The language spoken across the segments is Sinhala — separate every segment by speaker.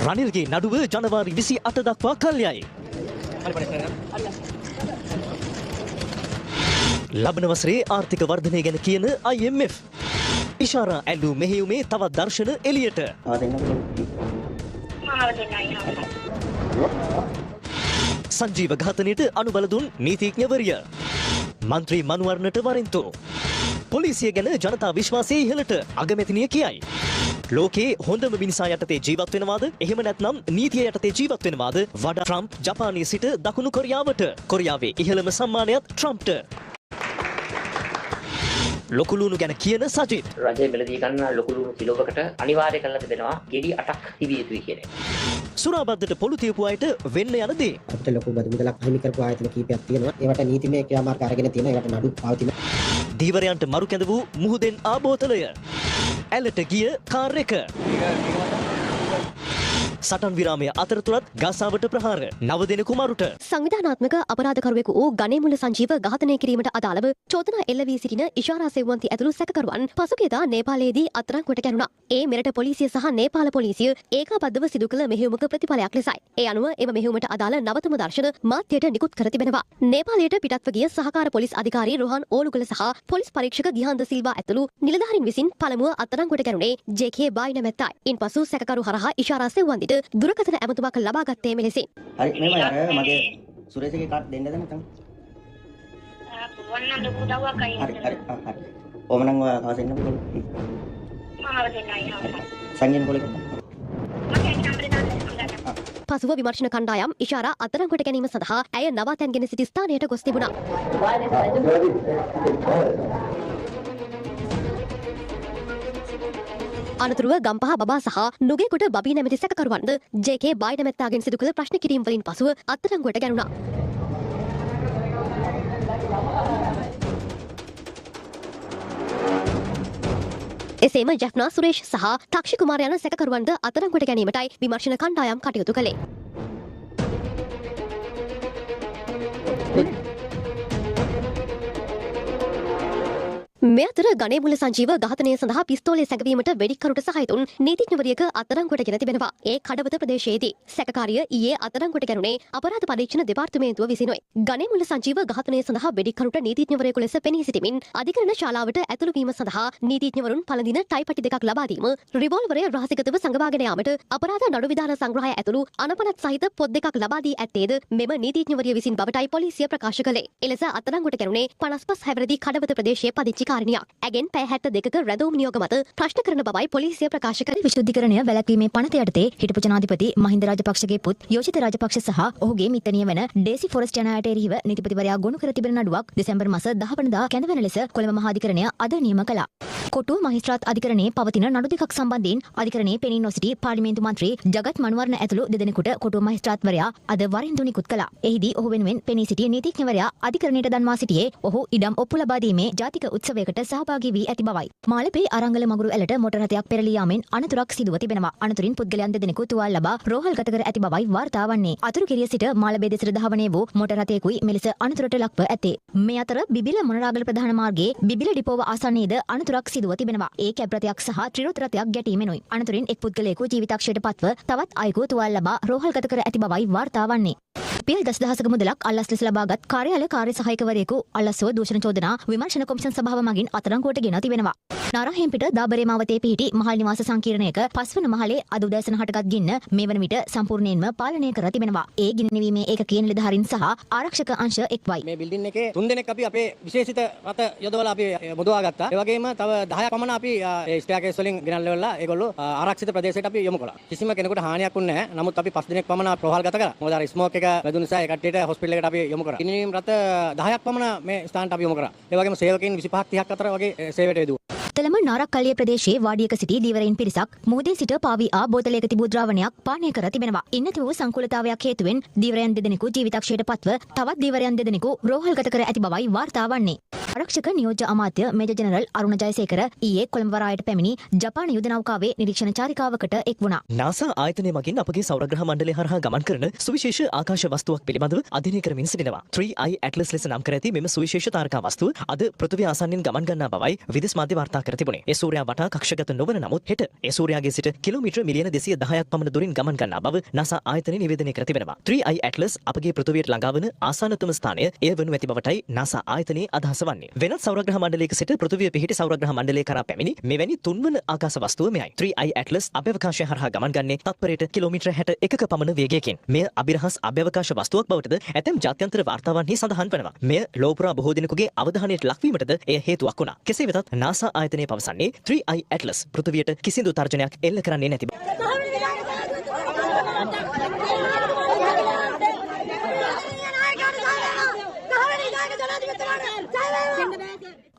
Speaker 1: රනිල්ගේ නඩුව ජනවාරි 28 දක්වා කල්යයි. ලබන වසරේ ආර්ථික වර්ධනය ගැන කියන IMF. ඉෂාරා ඇල්ලූ මෙහෙයුමේ තවත් දර්ශන එළියට. සංජීව ඝාතනයට අනුබල දුන් නීතිඥවරිය. මන්ත්‍රී මනුවරණට වරෙන්තු. පොලිසිය ගැන ජනතා විශ්වාසය ඉහළට අගමැතිනිය කියයි. ලෝකේ හොඳම මිනිසා යටතේ ජීවත් වෙනවාද? එහෙම නැත්නම් නීතිය යටතේ ජීවත් වෙනවාද? වඩා ට්‍රම්ප් ජපානයේ සිට දකුණු කොරියාවට. කොරියාවේ ඉහළම සම්මානයත් ට්‍රම්ප්ට. ලොකුලුණු ගැන කියන සජිත්.
Speaker 2: රජය මිලදී ගන්න ලොකුලුණු කිලෝවකට අනිවාර්ය කරලා තිබෙනවා ගෙඩි 8ක් තිබිය යුතුයි කියන එක.
Speaker 1: සුරාබද්දට පොළු තියපු අයට වෙන්න යන දේ.
Speaker 3: අපිට ලොකු බදු මුදලක් හිමි කරපු ආයතන කීපයක් තියෙනවා. ඒවට නීතිමය ක්‍රියාමාර්ග අරගෙන තියෙනවා. ඒවට නඩු පවතින.
Speaker 1: දීවරයන්ට මරු කැඳ වූ මුහුදෙන් ආබෝතලය. ඇලට ගිය කාර් එක. සටන් විරාමය අතරතුරත් ගාසාවට ප්‍රහාර 9 දෙනෙකු මරුට.
Speaker 4: සංවිධානාත්මක අපරාධකරුවෙකු වූ ගණේමුල සංජීව ඝාතනය කිරීමට අදාළව චෝදනා එල්ල වී සිටින ඉෂාරා සෙව්වන්ති ඇතුළු සැකකරුවන් පසුගියදා නේපාලයේදී අත්අඩංගුවට ගැනුණා. ඒ මෙරට පොලිසිය සහ නේපාල පොලිසිය ඒකාබද්ධව සිදු කළ මෙහෙයුමක ප්‍රතිඵලයක් ලෙසයි. ඒ අනුව එම මෙහෙයුමට අදාළ නවතම දර්ශන මාධ්‍යයට නිකුත් කර තිබෙනවා. නේපාලයට පිටත්ව ගිය සහකාර පොලිස් අධිකාරී රොහන් ඕලුගල සහ පොලිස් පරීක්ෂක ගිහන්ද සිල්වා ඇතුළු නිලධාරීන් විසින් පළමුව අත්අඩංගුවට ගැනුණේ ජේ.කේ බායි නැමැත්තයි. ඉන්පසු සැකකරු හරහා ඉෂාරා සෙව්වන්තිට දුරකථන ඇමතුමක් ලබා ගත්තේ මෙලෙසින්.
Speaker 3: හරි මෙහෙම අර මගේ සුරේෂගේ කාඩ් දෙන්නද නැත්නම්?
Speaker 5: වන්න ලොකු උදව්වක් අයින්
Speaker 3: හරි හරි හරි. ඕමනම් ඔය කාස එන්න පුළුවන්.
Speaker 5: මාව දෙන්නයි හරි.
Speaker 3: සංජයන් පොලේ.
Speaker 5: මගේ නම්බරේ දාන්න.
Speaker 4: පසුව විමර්ශන කණ්ඩායම් ඉෂාරා අත්අඩංගුවට ගැනීම සඳහා ඇය නවාතැන්ගෙන සිටි ස්ථානයට ගොස් තිබුණා. අනතුරුව ගම්පහ බබා සහ නුගේකොට බබී නැමැති සැකකරුවන්ද ජේ.කේ බායි නැමැත්තාගෙන් සිදු කළ ප්‍රශ්න කිරීම් වලින් පසුව අත්අඩංගුවට ගැනුණා. එසේම ජැෆ්නා සුරේෂ් සහ තාක්ෂි කුමාර යන සැකකරුවන්ද අත්අඩංගුවට ගැනීමටයි විමර්ශන කණ්ඩායම් කටයුතු කළේ. මේ අතර ගණේමුල සංජීව ඝාතනය සඳහා පිස්තෝලය සැඟවීමට වෙඩික්කරුට සහායතුන් නීතිඥවරියක අත්අඩංගුවට ගෙන තිබෙනවා. ඒ කඩවත ප්‍රදේශයේදී සැකකාරිය ඊයේ අත්අඩංගුවට ගැනුණේ අපරාධ පරීක්ෂණ දෙපාර්තමේන්තුව විසිනුයි. ගණේමුල සංජීව ඝාතනය සඳහා වෙඩික්කරුට නීතිඥවරයෙකු ලෙස පෙනී සිටිමින් අධිකරණ ශාලාවට ඇතුළු වීම සඳහා නීතිඥවරුන් පළඳින ටයිපටි දෙකක් ලබා දීම, රිවෝල්වරය රහසිගතව සංගවාගෙන යාමට අපරාධ නඩු විධාන සංග්‍රහය ඇතුළු අනපනත් සහිත පොත් දෙකක් ලබා දී ඇත්තේද මෙම නීතිඥවරිය විසින් බවටයි පොලිසිය ප්‍රකාශ කළේ. එලෙස අත්අඩංගුවට ගැනුණේ 55 හැවිරිදි කඩවත ප්‍රදේශයේ පදිංචි ඇගෙන් පැය 72ක රැඳවුම් නියෝග මත ප්‍රශ්න කරන බවයි පොලිසිය ප්‍රකාශ කළේ. විශුද්ධිකරණය වැළැක්වීමේ පනත යටතේ හිටපු ජනාධිපති මහින්ද රාජපක්ෂගේ පුත් යෝෂිත රාජපක්ෂ සහ ඔහුගේ මිත්තණිය වන ඩේසි ෆොරස්ට් යන අයට එරෙහිව නීතිපතිවරයා ගොනු කර තිබෙන නඩුවක් දෙසැම්බර් මාස 10 වෙනිදා කැඳවන ලෙස කොළඹ මහා අධිකරණය අද නියම කළා. කොටුව මහේස්ත්‍රාත් අධිකරණයේ පවතින නඩු දෙකක් සම්බන්ධයෙන් අධිකරණයේ පෙනී නොසිටි පාර්ලිමේන්තු මන්ත්‍රී ජගත් මනුවරණ ඇතුළු දෙදෙනෙකුට කොටුව මහේස්ත්‍රාත්වරයා අද වරෙන්දු නිකුත් කළා. එහිදී ඔහු වෙනුවෙන් පෙනී සිටි නීතිඥවරයා අධිකරණයට දන්වා සිටියේ ඔහු ඉඩම් ඔප්පු ලබා දීමේ ජාතික උත්සවයකට සහභාගී වී ඇති බවයි. මාළපේ අරංගල මගුරු ඇලට මොටර රථයක් පෙරළී යාමෙන් අනතුරක් සිදුව තිබෙනවා. අනතුරින් පුද්ගලයන් දෙදෙනෙකු තුවාල ලබා රෝහල්ගත කර ඇති බවයි වාර්තා වන්නේ. අතුරුගිරිය සිට මාළබේ දෙසට ධාවනය වූ මොටර රථයකුයි මෙලෙස අනතුරට ලක්ව ඇත්තේ. මේ අතර බිබිල මොනරාගල ප්‍රධාන මාර්ගයේ බිබිල ඩිපෝව ආසන්නයේද අනතුරක් සිදුව තිබෙනවා. ඒ කැබ් රථයක් සහ ත්‍රිරෝද රථයක් ගැටීමෙනුයි. අනතුරින් එක් පුද්ගලයෙකු ජීවිතක්ෂයට පත්ව තවත් අයෙකු තුවාල ලබා රෝහල්ගත කර ඇති බවයි වාර්තා වන්නේ. පියල් 10,000ක මුදලක් අල්ලස් ලෙස ලබාගත් කාර්යාලය කාර්ය සහායකවරයෙකු අල්ලස්ව දූෂණ චෝදනා විමර්ශන කොමිෂන් සභාව මගින් අත්අඩංගුවට ගෙන තිබෙනවා. නාරාහෙම්පිට දාබරේ මාවතේ පිහිටි මහල් නිවාස සංකීර්ණයක 5 වන මහලේ අද උදෑසන හටගත් ගින්න මේ වන විට සම්පූර්ණයෙන්ම පාලනය කර තිබෙනවා. ඒ ගින්න නිවීමේ ඒකකයේ නිලධාරීන් සහ ආරක්ෂක අංශ එක්වයි.
Speaker 6: මේ බිල්ඩින් එකේ 3 දෙනෙක් අපි අපේ විශේෂිත රථ යොදවලා අපි මුදවා ගත්තා. ඒ වගේම තව 10ක් පමණ අපි ඒ ස්ටෑකේස් වලින් ගෙනල්ලා ඒගොල්ලෝ ආරක්ෂිත ප්‍රදේශයට අපි යොමු කළා. කිසිම කෙනෙකුට හානියක් වුණේ නැහැ. නමුත් අපි 5 දෙනෙක් පමණ ප්‍රෝහල්ගත කරා. මොකද අර ස්මෝක් එක වැදුණු නිසා ඒ කට්ටියට හොස්පිටල් එකට අපි යොමු කරා. ගිනිවීම රථ 10ක් පමණ මේ ස්ථානට අපි යොමු කරා. ඒ වගේම සේවකයන් 25ක් 30ක් අතර වගේ සේවයට යෙදුවා.
Speaker 4: තලම නාරක්කල්ලිය ප්‍රදේශයේ වාඩියක සිටි දීවරයින් පිරිසක් මුහුදේ සිට පාවී ආ බෝතලයක තිබූ ද්‍රාවණයක් පානය කර තිබෙනවා. ඉන්නති වූ සංකූලතාවයක් හේතුවෙන් දීවරයන් දෙදෙනෙකු ජීවිතක්ෂයට පත්ව තවත් දීවරයන් දෙදෙනෙකු රෝහල්ගත කර ඇති බවයි වාර්තා වන්නේ. ආරක්ෂක නියෝජ්‍ය අමාත්‍ය මේජර් ජෙනරල් අරුණ ජයසේකර ඊයේ කොළඹ වරායට පැමිණි ජපාන යුද නෞකාවේ නිරීක්ෂණ චාරිකාවකට එක් වුණා.
Speaker 1: නාසා ආයතනය මගින් අපගේ සෞරග්‍රහ මණ්ඩලය හරහා ගමන් කරන සුවිශේෂ ආකාශ වස්තුවක් පිළිබඳව අධ්‍යයනය කරමින් සිටිනවා. 3i Atlas ලෙස නම් කර ඇති මෙම සුවිශේෂ තාරකා වස්තුව අද පෘථිවිය ආසන්නයෙන් ගමන් ගන්නා බවයි විදේශ මාධ්‍ය වාර්තා කතා කර තිබුණේ. ඒ සූර්යයා වටා කක්ෂගත නොවන නමුත් හෙට ඒ සූර්යාගේ සිට කිලෝමීටර් මිලියන 210ක් පමණ දුරින් ගමන් කරනා බව NASA ආයතනය නිවේදනය කර තිබෙනවා. 3i Atlas අපගේ පෘථිවියට ළඟා වන ආසන්නතම ස්ථානය එය වනු ඇති බවටයි NASA ආයතනයේ අදහස වන්නේ. වෙනත් සෞරග්‍රහ මණ්ඩලයක සිට පෘථිවිය පිහිටි සෞරග්‍රහ මණ්ඩලය කරා පැමිණි මෙවැනි තුන්වන ආකාශ වස්තුව මෙයයි. 3i Atlas අභ්‍යවකාශය හරහා ගමන් ගන්නේ තත්පරයට කිලෝමීටර් 61ක පමණ වේගයකින්. මෙය අභිරහස් අභ්‍යවකාශ වස්තුවක් බවටද ඇතැම් ජාත්‍යන්තර වාර්තාවන්හි සඳහන් වනවා. මෙය ලෝපුරා බොහෝ දෙනෙකුගේ අවධානයට ලක්වීමටද එය හේතුවක් වුණා. කෙසේ වෙතත් NASA ආයතනය පවසන්නේ 3i Atlas පෘථිවියට කිසිදු තර්ජනයක් එල්ල කරන්නේ නැති බව.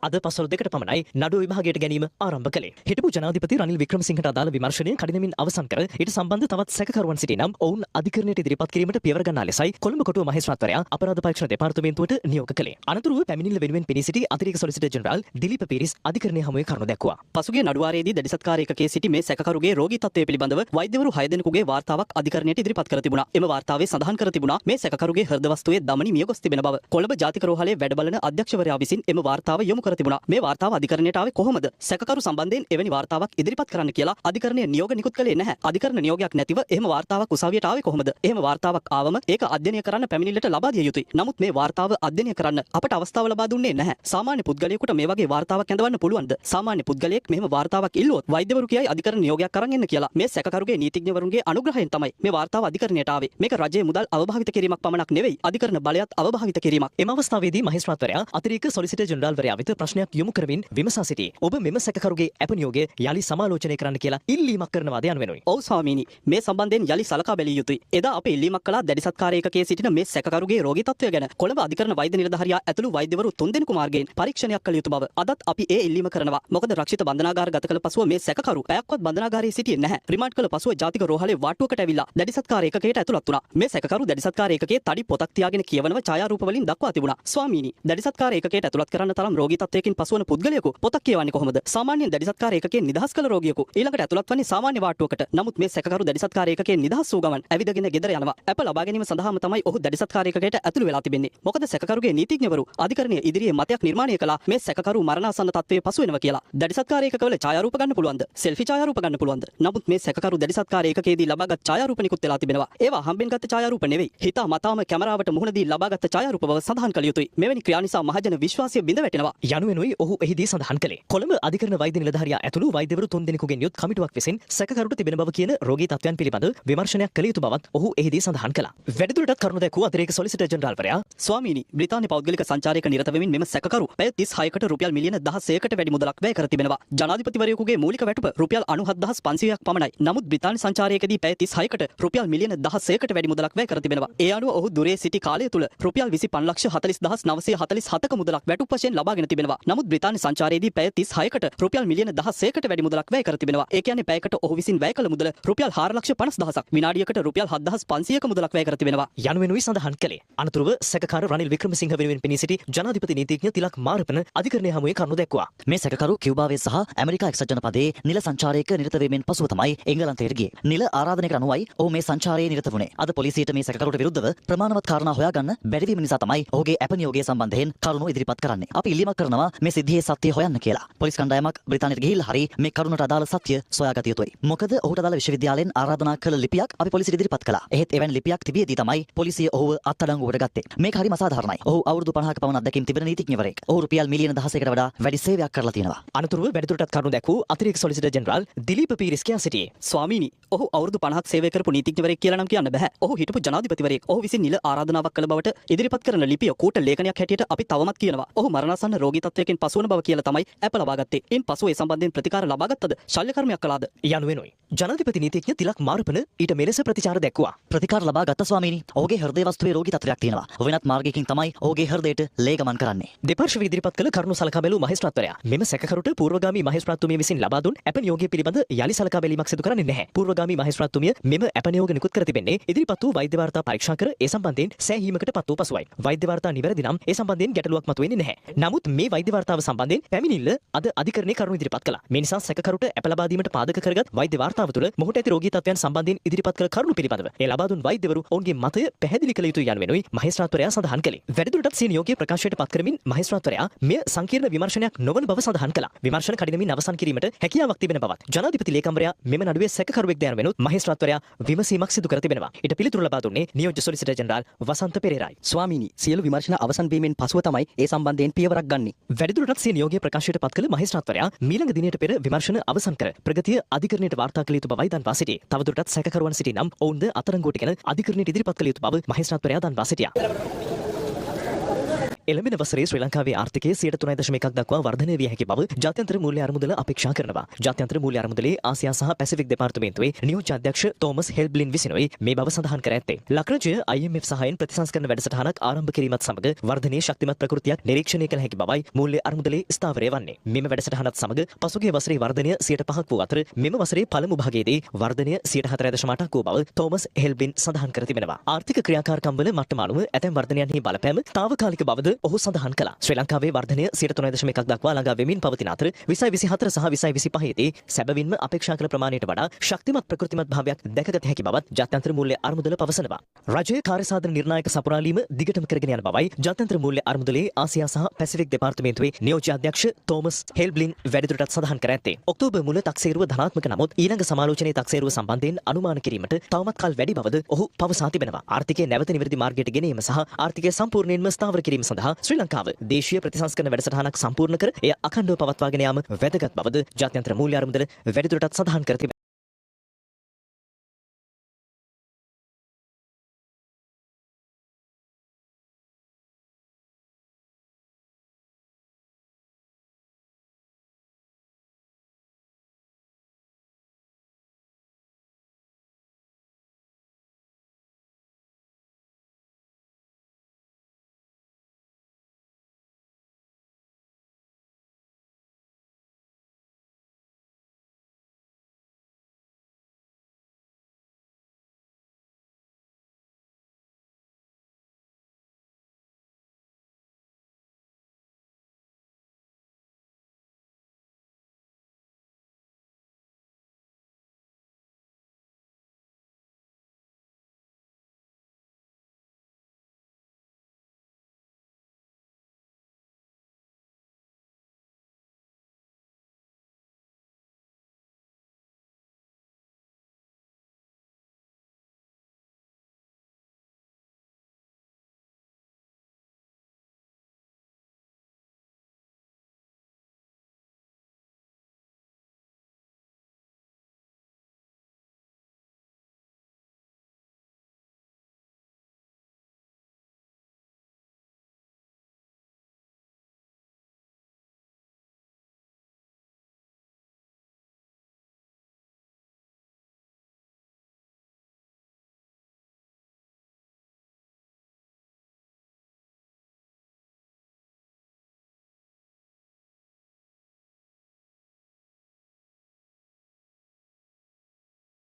Speaker 1: අද පසළොව දෙකට පමණයි නඩුව විභාගයට ගැනීම ආරම්භ කළේ. හිටපු ජනාධිපති රනිල් වික්‍රමසිංහට අදාළ විමර්ශනය කඩිනමින් අවසන් කර ඊට සම්බන්ධ තවත් සැකකරුවන් සිටිනම් ඔවුන් අධිකරණයට ඉදිරිපත් කිරීමට පියවර ගන්නා ලෙසයි කොළඹ කොටුව මහේස්ත්‍රාත්වරයා අපරාධ පරීක්ෂණ දෙපාර්තමේන්තුවට නියෝග කළේ. අනතුරුව පැමිණිල්ල වෙනුවෙන් පෙනී සිටි අතිරේක සොලිසිටර් ජෙනරාල් දිලීප පීරිස් අධිකරණයේ හමුවේ කරුණු දැක්වුවා. පසුගිය නඩුවාරයේදී දැඩිසත්කාර ඒකකයේ සිටි මේ සැකකරුගේ රෝගී තත්ත්වය පිළිබඳව වෛද්‍යවරු 6 දෙනෙකුගේ වාර්තාවක් අධිකරණයට ඉදිරිපත් කර තිබුණා. එම වාර්තාවේ සඳහන් කර තිබුණා මේ සැකකරුගේ හෘද වස්තුවේ දමනි මිය ගොස් තිබෙන බව. කොළඹ ජාතික රෝහලේ වැඩ බලන අධ්‍යක්ෂවරයා විසින් එම වාර්තාව යොමු කර තිබුණා. මේ වාර්තාව අධිකරණයට ආවේ කොහොමද? සැකකරු සම්බන්ධයෙන් එවැනි වාර්තාවක් ඉදිරිපත් කරන්න කියලා අධිකරණය නියෝග නිකුත් කළේ නැහැ. අධිකරණ නියෝගයක් නැතිව එහෙම වාර්තාවක් උසාවියට ආවේ කොහොමද? එහෙම වාර්තාවක් ආවම ඒක අධ්‍යයනය කරන්න පැමිණිල්ලට ලබා දිය යුතුයි. නමුත් මේ වාර්තාව අධ්‍යයනය කරන්න අපට අවස්ථාව ලබා දුන්නේ නැහැ. සාමාන්‍ය පුද්ගලයෙකුට මේ වගේ වාර්තාවක් ඇඳවන්න පුළුවන්ද? සාමාන්‍ය පුද්ගලයෙක් මෙහෙම වාර්තාවක් ඉල්ලුවොත් වෛද්‍යවරු කියයි අධිකරණ නියෝගයක් අරන් එන්න කියලා. මේ සැකකරුගේ නීතිඥවරුන්ගේ අනුග්‍රහයෙන් තමයි මේ වාර්තාව අධිකරණයට ආවේ. මේක රජයේ මුදල් අවභාවිත කිරීමක් පමණක් නෙවෙයි අධිකරණ බලයත් අවභාවිත කිරීමක්. එම අවස්ථාවේදී මහේස්ත්‍රාත්වරයා අතිරේක සොලිසිටර් ජෙනරාල්වරයා වෙත ප්‍රශ්නයක් යොමු කරමින් විමසා සිටියේ. ඔබ මෙම සැකකරුගේ ඇප නියෝගය යලි සමාලෝචනය කරන්න කියලා ඉල්ලීමක් කරනවාද යනුවෙනුයි. ඔව් ස්වාමීනි, මේ සම්බන්ධයෙන් යලි සලකා බැලිය යුතුයි. එදා අපි ඉල්ලීමක් කළා දැඩිසත්කාර ඒකකයේ සිටින මේ සැකකරුගේ රෝගී තත්ත්වය ගැන. කොළඹ අධිකරණ වෛද්‍ය නිලධාරියා ඇතුළු වෛද්‍යවරු 3 දෙනෙකු මාර්ගයෙන් පරීක්ෂණයක් කළ යුතු බව අදත් අපි ඒ ඉල්ලීම කරනවා. මොකද රක්ෂිත බන්ධනාගාර ගත කළ පසුව මේ සැකකරු පැයක්වත් බන්ධනාගාරයේ සිටියේ නැහැ. රිමාන්ඩ් කළ පසුව ජාතික රෝහලේ වාට්ටුවකට ඇවිල්ලා දැඩිසත්කාර ඒකකයට ඇතුළත් වුණා. මේ සැකකරු දැඩිසත්කාර ඒකකයේ තඩි පොතක් තියාගෙන කියවනව ඡායාරූප වලින් දක්වා තිබුණා. ස්වාමීනි, දැඩිසත්කාර ඒකකයට ඇතුළත් කරන්න තරම් රෝගී තත්ත්වයකින් පසුවන පුද්ගලයෙකු පොතක් කියවන්නේ කොහොමද? සාමාන්‍යයෙන් දැඩිසත්කාර ඒකකයෙන් නිදහස් කළ රෝගියෙකු ඊළඟට ඇතුළත් වන්නේ සාමාන්‍ය වාට්ටුවකට. නමුත් මේ සැකකරු දැඩිසත්කාර ඒකකයෙන් නිදහස් වූ ගමන් ඇවිදගෙන ගෙදර යනවා. ඇප ලබා ගැනීම සඳහාම තමයි ඔහු දැඩිසත්කාර ඒකකයට ඇතුළු වෙලා තිබෙන්නේ. මොකද සැකකරුගේ නීතිඥවරු අධිකරණයේ ඉදිරියේ මතයක් නිර්මාණය කළා මේ සැකකරු මරණාසන්න තත්ත්වයේ පසු වෙනවා කියලා. දැඩිසත්කාර ඒකකවල ඡායාරූප ගන්න පුළුවන්ද? සෙල්ෆි ඡායාරූප ගන්න පුළුවන්ද? නමුත් මේ සැකකරු දැඩිසත්කාර ඒකකයේදී ලබාගත් ඡායාරූප නිකුත් වෙලා තිබෙනවා. ඒවා හම්බෙන් ගත්ත ඡායාරූප නෙවෙයි. හිතා මතාම කැමරාවට මුහුණ දී ලබාගත් ඡායාරූප බව සඳහන් කළ යුතුයි. මෙවැනි ක්‍රියා නිසා මහජන විශ්වාසය බිඳ වැටෙනවා. යනුවෙනුයි ඔහු එහිදී සඳහන් කළේ. කොළඹ අධිකරණ වෛද්‍ය නිලධාරියා ඇතුළු වෛද්‍යවරු 3 දෙනෙකුගෙන් යුත් කමිටුවක් විසින් සැකකරුට තිබෙන බව කියන රෝගී තත්ත්වයන් පිළිබඳ විමර්ශනයක් කළ යුතු බවත් ඔහු එහිදී සඳහන් කළා. වැඩිදුරටත් කරුණු දැක්වූ අතිරේක සොලිසිටර් ජෙනරාල්වරයා ස්වාමීනි, බ්‍රිතාන්‍ය පෞද්ගලික සංචාරයක නිරත වෙමින් මෙම සැකකරු පැය 36කට රුපියල් මිලියන 16කට වැඩි මුදලක් වැය කර තිබෙනවා. ජනාධිපතිවරයෙකුගේ මූලික වැටුප රුපියල් 97500ක් පමණයි. නමුත් බ්‍රිතාන්‍ය සංචාරයකදී පැය 36කට රුපියල් මිලියන 16කට වැඩි මුදලක් වැය කර තිබෙනවා. ඒ අනුව ඔහු දුරේ සිටි කාලය තුල රුපියල් 2540947 මුදලක් වැටුප් වශයෙන් ලබාගෙන තිබෙනවා. නමුත් බ්‍රිතාන්‍ය සංචාරයේදී පැය 36කට රුපියල් මිලියන 16කට වැඩි මුදලක් වැය කර තිබෙනවා. ඒ කියන්නේ පැයකට ඔහු විසින් වැය කළ මුදල රුපියල් 450000ක්, විනාඩියකට රුපියල් 7500ක මුදලක් වැය කර තිබෙනවා. යනුවෙනුයි සඳහන් කළේ. අනතුරුව සැකකාර රනිල් වික්‍රමසිංහ වෙනුවෙන් පෙනී සිටි ජනාධිපති නීතිඥ තිලක් මාරපන අධිකරණයේ හමුවේ කරුණු දැක්වුවා.
Speaker 7: මේ සැකකරු කියුබාවේ සහ ඇමරිකා එක්සත් ජනපදයේ නිල සංචාරයක නිරත වීමෙන් පසුව තමයි එංගලන්තයට ගියේ. නිල ආරාධනයකට අනුවයි ඔහු මේ සංචාරයේ නිරත වුණේ. අද පොලිසියට මේ සැකකරුට විරුද්ධව ප්‍රමාණවත් කාරණා හොයාගන්න බැරි වීම නිසා තමයි ඔහුගේ ඇප නියෝගය සම්බන්ධයෙන් කරුණු ඉදිරිපත් කරන්නේ. අපි ඉල්ලීමක් කරනවා මේ සිද්ධියේ සත්‍ය හොයන්න කියලා. පොලිස් කණ්ඩායමක් බ්‍රිතාන්‍යයට ගිහිල්ලා හරි මේ කරුණට අදාළ සත්‍ය සොයාගත යුතුයි. මොකද ඔහුට අදාළ විශ්වවිද්‍යාලයෙන් ආරාධනා කළ ලිපියක් අපි පොලිසියට ඉදිරිපත් කළා. එහෙත් එවැනි ලිපියක් තිබියදී තමයි පොලිසිය ඔහුව අත්අඩංගුවට ගත්තේ. මේක හරිම අසාධාරණයි. ඔහු අවුරුදු 50ක පමණ අත්දැකීම් තිබෙන නීතිඥවරයෙක්. ඔහු රුපියල් මිලියන 16කට වඩා වැඩි සේවයක් කරලා තියෙනවා.
Speaker 1: අනතුරුව වැඩිදුරටත් කරුණු දැක්වූ අතිරේක සොලිසිටර් ජෙනරාල් දිලීප පීරිස් කියා සිටියේ.
Speaker 6: ස්වාමීනි, ඔහු අවුරුදු 50ක් සේවය කරපු නීතිඥවරයෙක් කියලා නම් කියන්න බෑ. ඔහු හිටපු ජනාධිපතිවරයෙක්. ඔහු විසින් නිල ආරාධනාවක් කළ බවට ඉදිරිපත් කරන ලිපිය කූට ලේඛනයක් හැටියට අපි තවමත් කියනවා. ඔහු මරණාසන්න රෝගී තත්ත්වයකින් පසුවන බව කියලා තමයි ඇප ලබා ගත්තේ. ඉන් පසුව ඒ සම්බන්ධයෙන් ප්‍රතිකාර ලබා ගත්තද? ශල්‍ය කර්මයක් කළාද?
Speaker 1: යනුවෙනුයි ජනාධිපති නීතිඥ තිලක් මාරපන ඊට මෙලෙස ප්‍රතිචාර දැක්වුවා.
Speaker 7: ප්‍රතිකාර ලබා ගත්ත ස්වාමීනි. ඔහුගේ හෘදය වස්තුවේ රෝගී තත්ත්වයක් තියෙනවා. වෙනත් මාර්ගයකින් තමයි ඔහුගේ හෘදයට ලේ ගමන් කරන්නේ.
Speaker 1: දෙපාර්ශ්ව ඉදිරිපත් කළ කරුණු සලකා බැලූ මහේස්ත්‍රාත්වරයා මෙම සැකකරුට පූර්වගාමී මහේස්ත්‍රාත්වමිය විසින් ලබා දුන් ඇප නියෝගය පිළිබඳ යලි සලකා බැලීමක් සිදු කරන්නේ නැහැ. පූර්වගාමී මහේස්ත්‍රාත්වමිය මෙම ඇප නියෝග නිකුත් කර තිබෙන්නේ ඉදිරිපත් වූ වෛද්‍ය වාර්තා පරීක්ෂා කර ඒ සම්බන්ධයෙන් සෑහීමකට පත් වූ පසුවයි. වෛද්‍ය වාර්තා නිවැරදි නම් ඒ සම්බන්ධයෙන් ගැටලුවක් මතුවෙන්නේ නැහැ. නමුත් මේ වෛද්‍ය වාර්තාව සම්බන්ධයෙන් පැමිණිල්ල අද අධිකරණයේ කරුණු ඉදිරිපත් කළා. මේ නිසා සැකකරුට අප ලබා දීමට පාදක කරගත් වෛද්‍ය වාර්තාව තුළ මොහුට ඇති රෝගී තත්ත්වයන් සම්බන්ධයෙන් ඉදිරිපත් කළ කරුණු පිළිබඳව ඒ ලබා දුන් වෛද්‍යවරු ඔවුන්ගේ මතය පැහැදිලි කළ යුතුයි යනුවෙනුයි මහේස්ත්‍රාත්වරයා සඳහන් කළේ. වැඩිදුරටත් සිය නියෝගයේ ප්‍රකාශයට පත් කරමින් මහේස්ත්‍රාත්වරයා මෙය සංකීර්ණ විමර්ශනයක් නොවන බව සඳහන් කළා. විමර්ශන කඩිනමින් අවසන් කිරීමට හැකියාවක් තිබෙන බවත් ජනාධිපති ලේකම්වරයා මෙම නඩුවේ සැකකරුවෙක්ද යනුවෙනුත් මහේස්ත්‍රාත්වරයා විමසීමක් සිදු කර තිබෙනවා. ඊට පිළිතුරු ලබා දුන්නේ නියෝජ්‍ය සොලිසිටර් ජෙනරාල් වසන්ත පෙරේරායි.
Speaker 8: ස්වාමීනි, සියලු විමර්ශන අවසන් වීමෙන් පසුව තමයි ඒ සම්බන්ධයෙන් පියවරක් ගන්නේ.
Speaker 1: වැඩිදුරටත් සිය නියෝගයේ ප්‍රකාශයට පත් කළ මහේස්ත්‍රාත්වරයා මීළඟ දිනයට පෙර විමර්ශන අවසන් කර ප්‍රගතිය අධිකරණයට වාර්තා කළ යුතු බවයි දන්වා සිටියේ. තවදුරටත් සැකකරුවන් සිටි නම් ඔවුන්ද අත්අඩංගුවට ගෙන අධිකරණයට ඉදිරිපත් කළ යුතු බව මහේස්ත්‍රාත්වරයා දන්වා සිටියා. එළඹෙන වසරේ ශ්‍රී ලංකාවේ ආර්ථිකයේ 3.1% දක්වා වර්ධනය විය හැකි බව ජාත්‍යන්තර මූල්‍ය අරමුදල අපේක්ෂා කරනවා. ජාත්‍යන්තර මූල්‍ය අරමුදලේ ආසියා සහ පැසිෆික් දෙපාර්තමේන්තුවේ නියෝජ්‍ය අධ්‍යක්ෂ තෝමස් හෙල්බ්ලින් විසිනුයි මේ බව සඳහන් කර ඇත්තේ. ලක්රජය IMF සහයෙන් ප්‍රතිසංස්කරණ වැඩසටහනක් ආරම්භ කිරීමත් සමග වර්ධනයේ ශක්තිමත් ප්‍රකෘතියක් නිරීක්ෂණය කළ හැකි බවයි මූල්‍ය අරමුදලේ ස්ථාවරය වන්නේ. මෙම වැඩසටහනත් සමග පසුගිය වසරේ වර්ධනය 5% වූ අතර මෙම වසරේ පළමු භාගයේදී වර්ධනය 4.8% වූ බව තෝමස් හෙල්බ්ලින් සඳහන් කර තිබෙනවා. ආර්ථික ක්‍රියාකාරකම් වල මට්ටම අනුව ඇතැම් වර්ධනයන්හි බලපෑම తాවකාලික බවද ඔහු සඳහන් කළා. ශ්‍රී ලංකාවේ වර්ධනය 3.1% දක්වා ළඟා වෙමින් පවතින අතර 2024 සහ 2025 දී සැබවින්ම අපේක්ෂා කළ ප්‍රමාණයට වඩා ශක්තිමත් ප්‍රකෘතිමත් භාවයක් දැකගත හැකි බවත් ජාත්‍යන්තර මූල්‍ය අරමුදල පවසනවා. රජයේ කාර්යසාධන නිර්ණායක සපුරාලීම දිගටම කරගෙන යන බවයි ජාත්‍යන්තර මූල්‍ය අරමුදලේ ආසියා සහ පැසිෆික් දෙපාර්තමේන්තුවේ නියෝජ්‍ය අධ්‍යක්ෂ තෝමස් හෙල්බ්ලින් වැඩිදුරටත් සඳහන් කර ඇත්තේ. ඔක්තෝබර් මුල තක්සේරුව ධනාත්මක නමුත් ඊළඟ සමාලෝචනයේ තක්සේරුව සම්බන්ධයෙන් අනුමාන කිරීමට තවමත් කල් වැඩි බවද ඔහු පවසා තිබෙනවා. ආර්ථිකය නැවත නිවැරදි මාර්ගයට ගෙනීම සහ ආර්ථිකය සම්පූර්ණයෙන්ම ස්ථාවර කිරීම සඳහා ශ්‍රී ලංකාව දේශීය ප්‍රතිසංස්කරණ වැඩසටහනක් සම්පූර්ණ කර එය අඛණ්ඩව පවත්වාගෙන යාම වැදගත් බවද ජාත්‍යන්තර මූල්‍ය අරමුදල වැඩිදුරටත් සඳහන් කර තිබෙනවා.